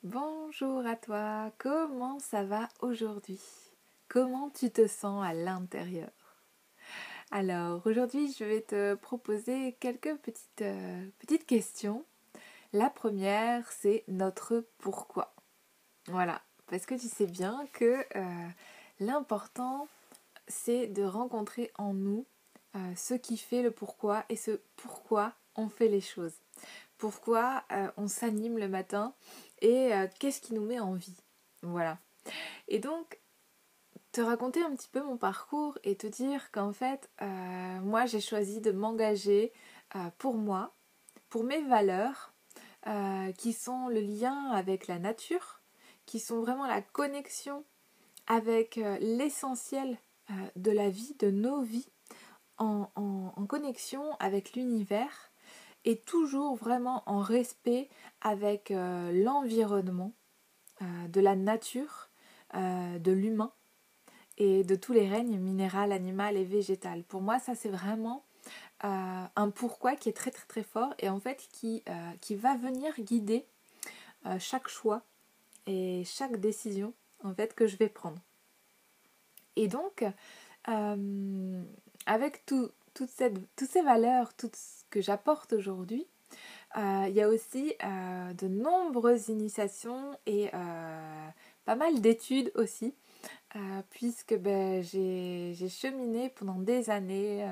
Bonjour à toi, comment ça va aujourd'hui? Comment tu te sens à l'intérieur? Alors aujourd'hui je vais te proposer quelques petites questions. La première c'est notre pourquoi. Voilà, parce que tu sais bien que l'important c'est de rencontrer en nous ce qui fait le pourquoi et ce pourquoi on fait les choses. Pourquoi on s'anime le matin et qu'est-ce qui nous met en vie. Voilà. Et donc, te raconter un petit peu mon parcours et te dire qu'en fait, moi j'ai choisi de m'engager pour moi, pour mes valeurs, qui sont le lien avec la nature, qui sont vraiment la connexion avec l'essentiel de la vie, de nos vies, en connexion avec l'univers et toujours vraiment en respect avec l'environnement, de la nature, de l'humain et de tous les règnes minéral, animal et végétal. Pour moi, ça c'est vraiment un pourquoi qui est très très très fort et en fait qui va venir guider chaque choix et chaque décision en fait que je vais prendre. Et donc, avec toutes ces valeurs, tout ce que j'apporte aujourd'hui, il y a aussi de nombreuses initiations et pas mal d'études aussi, puisque j'ai cheminé pendant des années.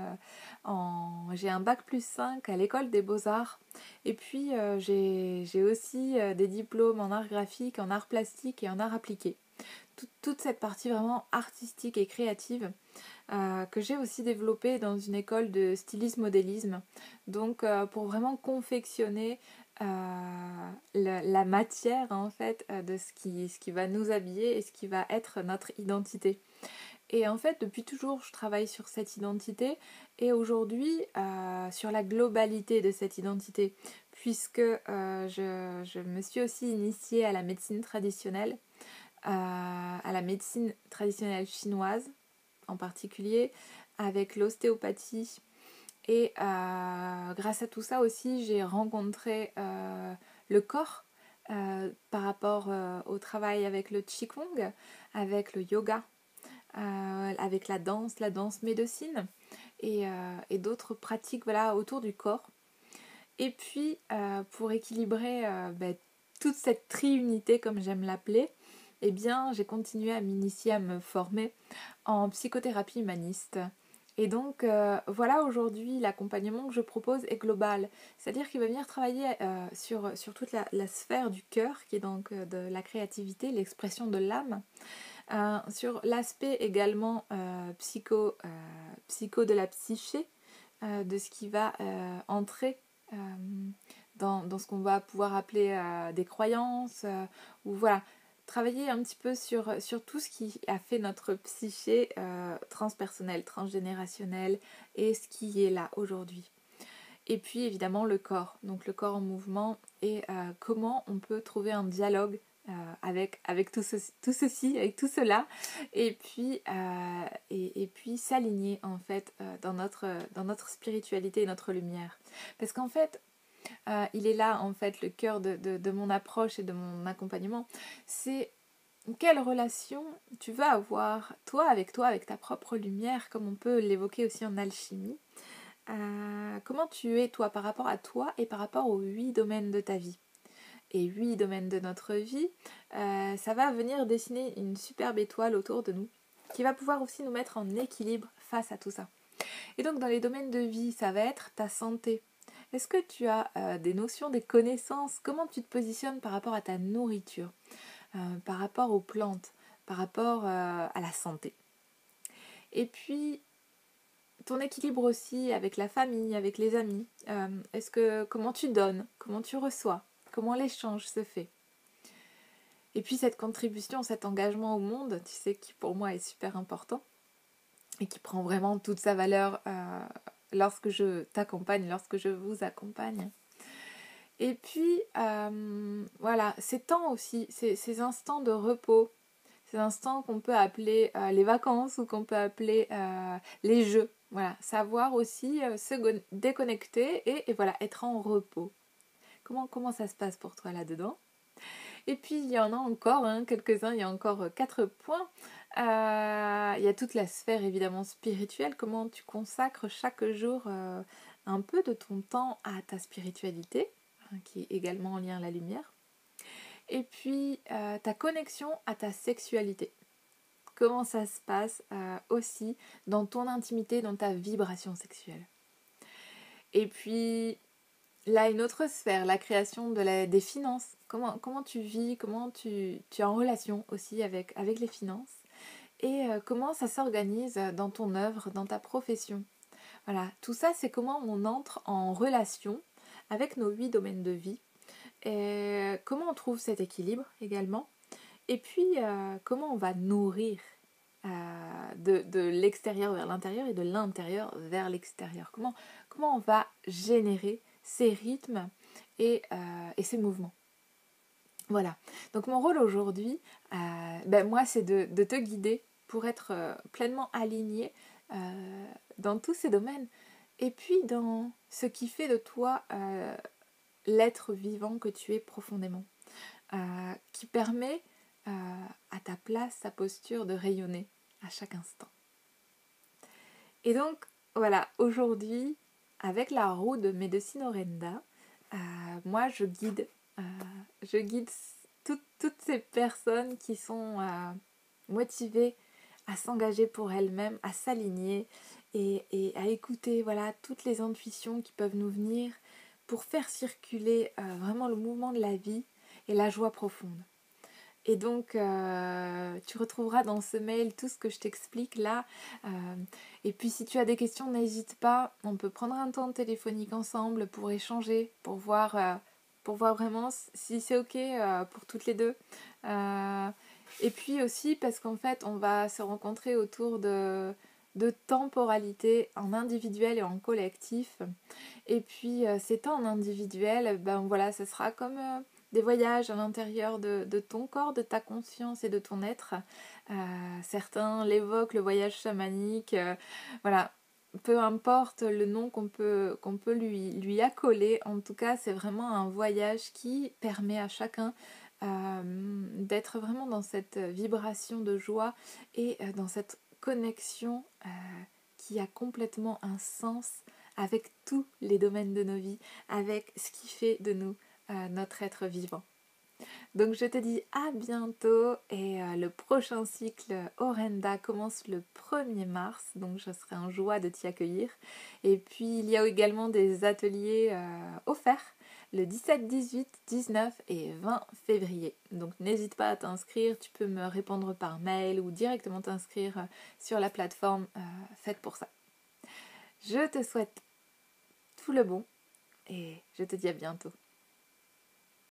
J'ai un bac+5 à l'école des beaux-arts et puis j'ai aussi des diplômes en art graphique, en art plastique et en art appliqué. Toute cette partie vraiment artistique et créative que j'ai aussi développée dans une école de stylisme-modélisme. Donc pour vraiment confectionner la matière en fait de ce qui va nous habiller et ce qui va être notre identité. Et en fait depuis toujours je travaille sur cette identité et aujourd'hui sur la globalité de cette identité puisque je me suis aussi initiée à la médecine traditionnelle, à la médecine traditionnelle chinoise en particulier, avec l'ostéopathie. Et grâce à tout ça aussi, j'ai rencontré le corps par rapport au travail avec le Qigong, avec le yoga, avec la danse médecine et d'autres pratiques voilà, autour du corps. Et puis, pour équilibrer toute cette triunité, comme j'aime l'appeler, eh bien, j'ai continué à m'initier, à me former en psychothérapie humaniste. Et donc, voilà, aujourd'hui, l'accompagnement que je propose est global. C'est-à-dire qu'il va venir travailler sur toute la sphère du cœur, qui est donc de la créativité, l'expression de l'âme, sur l'aspect également psycho de la psyché, de ce qui va entrer euh, dans ce qu'on va pouvoir appeler des croyances, ou voilà, travailler un petit peu sur tout ce qui a fait notre psyché transpersonnelle, transgénérationnelle et ce qui est là aujourd'hui. Et puis évidemment le corps, donc le corps en mouvement et comment on peut trouver un dialogue avec tout ceci, avec tout cela, et puis s'aligner en fait dans notre spiritualité et notre lumière. Parce qu'en fait, il est là en fait le cœur de mon approche et de mon accompagnement. C'est quelle relation tu vas avoir toi, avec ta propre lumière, comme on peut l'évoquer aussi en alchimie. Comment tu es toi par rapport à toi et par rapport aux 8 domaines de ta vie. Et 8 domaines de notre vie, ça va venir dessiner une superbe étoile autour de nous qui va pouvoir aussi nous mettre en équilibre face à tout ça. Et donc dans les domaines de vie, ça va être ta santé. Est-ce que tu as des notions, des connaissances? Comment tu te positionnes par rapport à ta nourriture, par rapport aux plantes, par rapport à la santé? Et puis ton équilibre aussi avec la famille, avec les amis. Comment tu donnes, comment tu reçois, comment l'échange se fait. Et puis cette contribution, cet engagement au monde, tu sais, qui pour moi est super important et qui prend vraiment toute sa valeur lorsque je t'accompagne, lorsque je vous accompagne. Et puis voilà, ces temps aussi, ces instants de repos, ces instants qu'on peut appeler les vacances ou qu'on peut appeler les jeux. Voilà, savoir aussi se déconnecter et voilà, être en repos. Comment ça se passe pour toi là-dedans? Et puis il y en a encore quelques-uns, il y a encore 4 points. Il y a toute la sphère évidemment spirituelle, comment tu consacres chaque jour un peu de ton temps à ta spiritualité, qui est également en lien à la lumière. Et puis ta connexion à ta sexualité. Comment ça se passe aussi dans ton intimité, dans ta vibration sexuelle. Et puis là, une autre sphère, la création des finances. Comment tu vis, comment tu es en relation aussi avec les finances. Et comment ça s'organise dans ton œuvre, dans ta profession. Voilà, tout ça, c'est comment on entre en relation avec nos 8 domaines de vie. Et comment on trouve cet équilibre également. Et puis, comment on va nourrir de l'extérieur vers l'intérieur et de l'intérieur vers l'extérieur. Comment on va générer ces rythmes et ces mouvements. Voilà. Donc mon rôle aujourd'hui, moi, c'est de te guider pour être pleinement aligné dans tous ces domaines. Et puis dans ce qui fait de toi l'être vivant que tu es profondément. Qui permet à ta place, ta posture de rayonner à chaque instant. Et donc, voilà, aujourd'hui, avec la roue de Médecine Orenda, moi je guide toutes ces personnes qui sont motivées à s'engager pour elles-mêmes, à s'aligner et à écouter voilà, toutes les intuitions qui peuvent nous venir pour faire circuler vraiment le mouvement de la vie et la joie profonde. Et donc, tu retrouveras dans ce mail tout ce que je t'explique là. Et puis, si tu as des questions, n'hésite pas. On peut prendre un temps téléphonique ensemble pour échanger, pour voir vraiment si c'est OK pour toutes les deux. Et puis aussi, parce qu'en fait, on va se rencontrer autour de temporalité en individuel et en collectif. Et puis, ces temps en individuel, voilà, ce sera comme des voyages à l'intérieur de ton corps, de ta conscience et de ton être. Certains l'évoquent, le voyage chamanique. Voilà, peu importe le nom qu'on peut lui accoler, en tout cas c'est vraiment un voyage qui permet à chacun d'être vraiment dans cette vibration de joie et dans cette connexion qui a complètement un sens avec tous les domaines de nos vies, avec ce qui fait de nous notre être vivant. Donc je te dis à bientôt et le prochain cycle Orenda commence le 1er mars, donc je serai en joie de t'y accueillir. Et puis il y a également des ateliers offerts le 17, 18, 19 et 20 février. Donc n'hésite pas à t'inscrire, tu peux me répondre par mail ou directement t'inscrire sur la plateforme faite pour ça. Je te souhaite tout le bon et je te dis à bientôt.